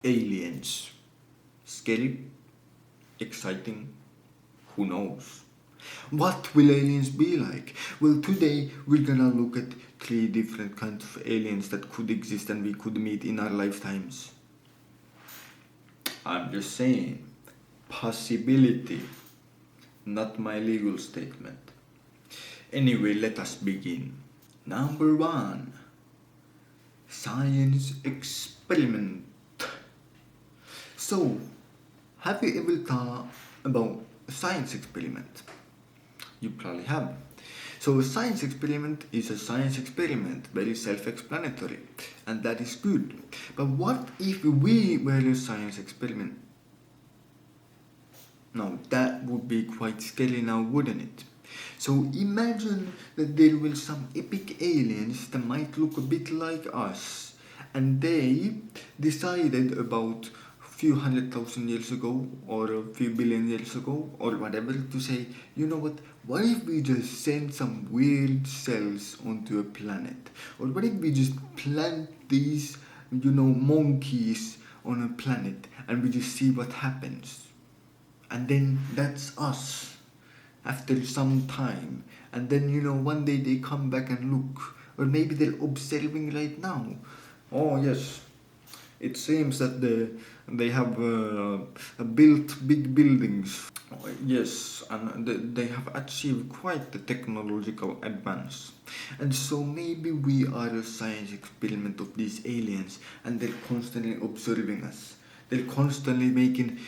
Aliens. Scary? Exciting? Who knows? What will aliens be like? Well, today we're gonna look at three different kinds of aliens that could exist and we could meet in our lifetimes. I'm just saying, possibility, not my legal statement. Anyway, let us begin. Number one, science experiment. So, have you ever thought about a science experiment? You probably have. So, a science experiment is a science experiment, very self explanatory, and that is good. But what if we were a science experiment? Now, that would be quite scary now, wouldn't it? So, imagine that there were some epic aliens that might look a bit like us, and they decided about few 100,000 years ago or a few billion years ago or whatever to say, you know what if we just send some weird cells onto a planet? Or what if we just plant these, monkeys on a planet and we just see what happens? And then that's us after some time. And then, one day they come back and look, or maybe they're observing right now. Oh, yes, it seems that they have built big buildings. Yes, and they have achieved quite the technological advance. And so maybe we are a science experiment of these aliens, and they're constantly observing us. They're constantly making,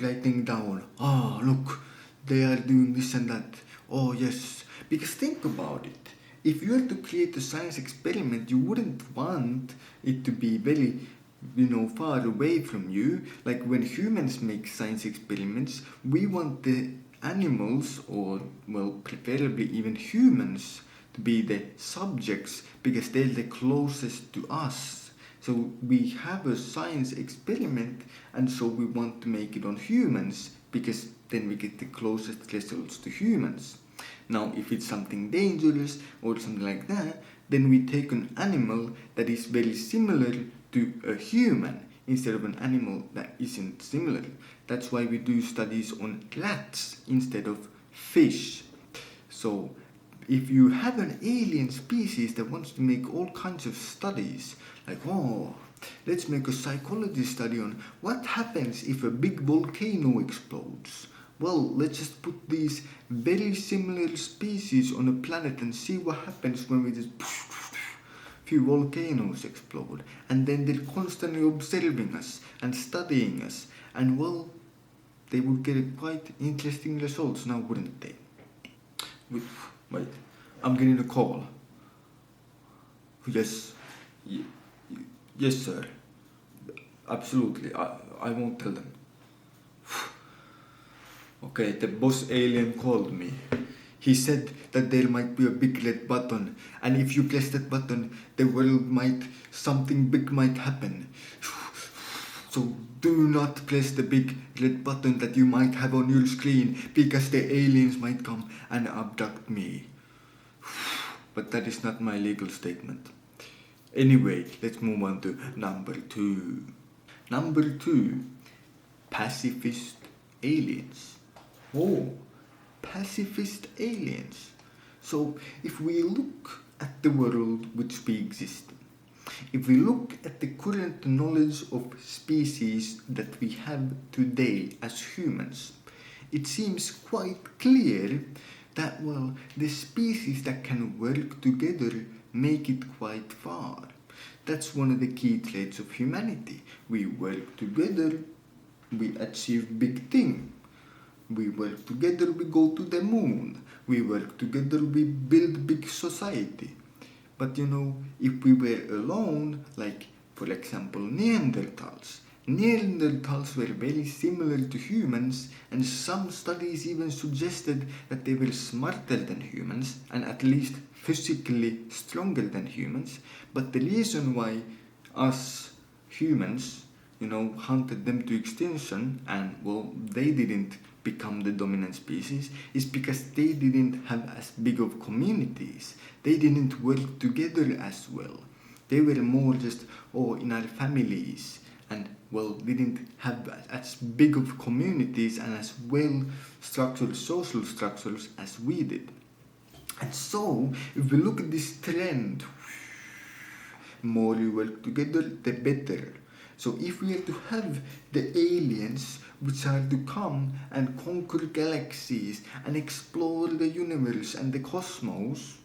writing down, look, they are doing this and that. Oh, yes. Because think about it. If you were to create a science experiment, you wouldn't want it to be very, far away from you. Like when humans make science experiments, we want the animals, or, well, preferably even humans, to be the subjects because they're the closest to us. So we have a science experiment, and so we want to make it on humans because then we get the closest results to humans. Now, if it's something dangerous or something like that, then we take an animal that is very similar to a human instead of an animal that isn't similar. That's why we do studies on rats instead of fish. So, if you have an alien species that wants to make all kinds of studies, like, let's make a psychology study on what happens if a big volcano explodes. Well, let's just put these very similar species on a planet and see what happens when we just few volcanoes explode. And then they're constantly observing us and studying us. And well, they would get quite interesting results now, wouldn't they? Wait, I'm getting a call. Yes, yes, sir. Absolutely, I won't tell them. Okay, the boss alien called me. He said that there might be a big red button, and if you press that button, something big might happen. So do not press the big red button that you might have on your screen, because the aliens might come and abduct me. But that is not my legal statement. Anyway, let's move on to number two. Number two, pacifist aliens. Oh, pacifist aliens. So, if we look at the world which we exist in, if we look at the current knowledge of species that we have today as humans, it seems quite clear that, well, the species that can work together make it quite far. That's one of the key traits of humanity. We work together, we achieve big things. We work together, we go to the moon. We work together, we build big society. But if we were alone, like for example Neanderthals were very similar to humans, and some studies even suggested that they were smarter than humans and at least physically stronger than humans. But the reason why us humans, hunted them to extinction and, well, they didn't become the dominant species is because they didn't have as big of communities. They didn't work together as well. They were more just, in our families didn't have as big of communities and as well structured social structures as we did. And so, if we look at this trend, more we work together, the better. So if we are to have the aliens which are to come and conquer galaxies and explore the universe and the cosmos,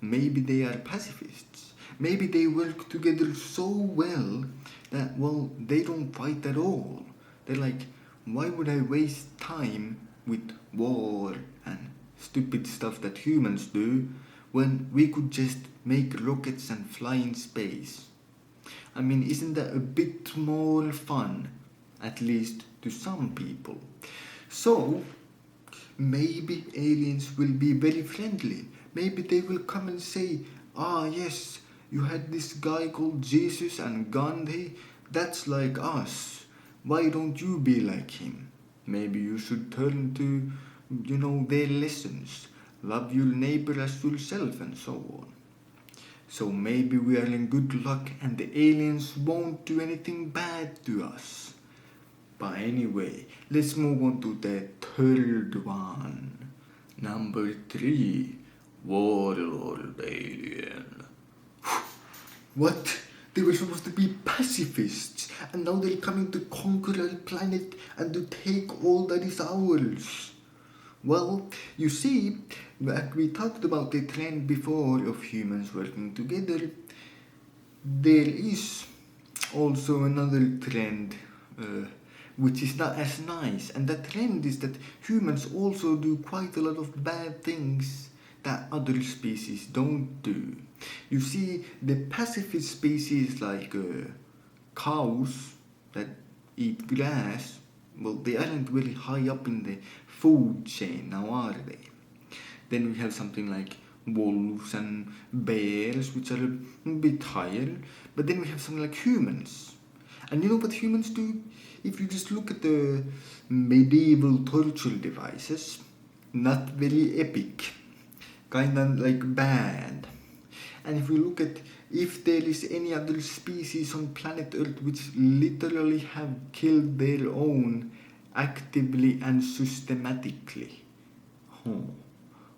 maybe they are pacifists. Maybe they work together so well that, they don't fight at all. They're like, why would I waste time with war and stupid stuff that humans do when we could just make rockets and fly in space? I mean, isn't that a bit more fun? At least to some people. So, maybe aliens will be very friendly. Maybe they will come and say, yes, you had this guy called Jesus and Gandhi. That's like us. Why don't you be like him? Maybe you should turn to, their lessons. Love your neighbor as yourself and so on. So maybe we are in good luck and the aliens won't do anything bad to us. But anyway, let's move on to the third one. Number 3, Warlord Alien. What? They were supposed to be pacifists, and now they're coming to conquer our planet and to take all that is ours. Well, you see, like we talked about the trend before of humans working together, there is also another trend which is not as nice, and that trend is that humans also do quite a lot of bad things that other species don't do. You see, the pacifist species like cows that eat grass, they aren't really high up in the food chain now, are they? Then we have something like wolves and bears, which are a bit higher. But then we have something like humans. And you know what humans do? If you just look at the medieval torture devices, not very epic, kinda like bad. And if we look at if there is any other species on planet Earth which literally have killed their own actively and systematically,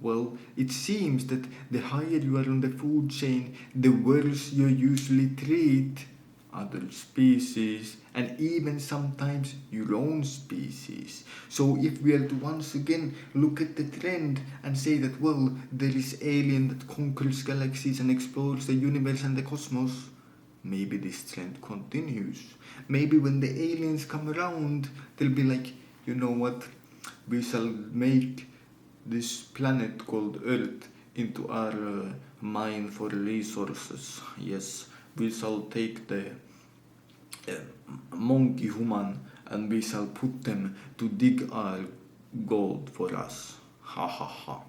well, it seems that the higher you are on the food chain, the worse you usually treat other species and even sometimes your own species. So if we are to once again look at the trend and say that, there is alien that conquers galaxies and explores the universe and the cosmos, maybe this trend continues. Maybe when the aliens come around, they'll be like, you know what, we shall make this planet called Earth into our mine for resources. Yes, we shall take the monkey human and we shall put them to dig our gold for us. Ha ha ha.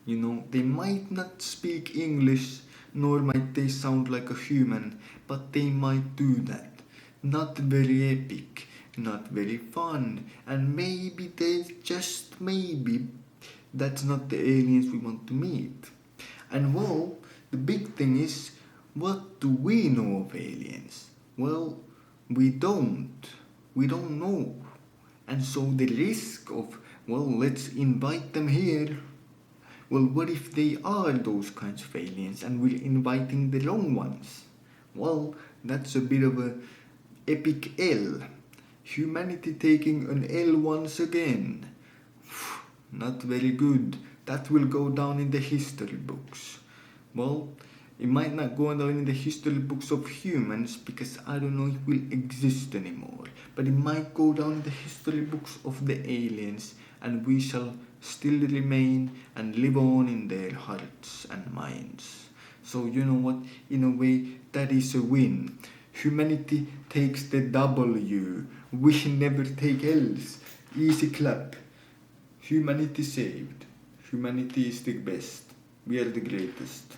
They might not speak English, nor might they sound like a human, but they might do that. Not very epic, not very fun, and maybe just maybe that's not the aliens we want to meet. And the big thing is, what do we know of aliens? We don't. We don't know. And so the risk of, let's invite them here. What if they are those kinds of aliens and we're inviting the wrong ones? That's a bit of a epic L. Humanity taking an L once again. Not very good. That will go down in the history books. It might not go down in the history books of humans because I don't know if it will exist anymore. But it might go down in the history books of the aliens, and we shall still remain and live on in their hearts and minds. So you know what? In a way, that is a win. Humanity takes the W. We never take L's. Easy clap. Humanity saved. Humanity is the best. We are the greatest.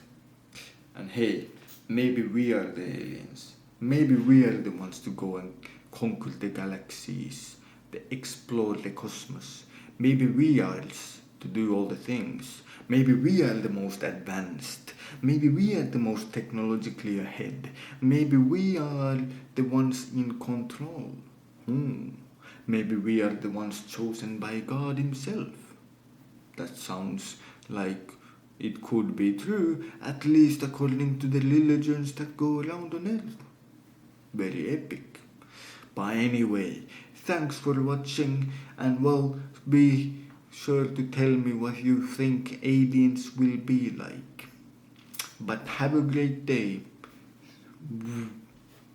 And hey, maybe we are the aliens. Maybe we are the ones to go and conquer the galaxies, to explore the cosmos. Maybe we are to do all the things. Maybe we are the most advanced. Maybe we are the most technologically ahead. Maybe we are the ones in control. Maybe we are the ones chosen by God Himself. That sounds like it could be true, at least according to the religions that go around on earth. Very epic. But anyway, thanks for watching, and well, be sure to tell me what you think aliens will be like. But have a great day.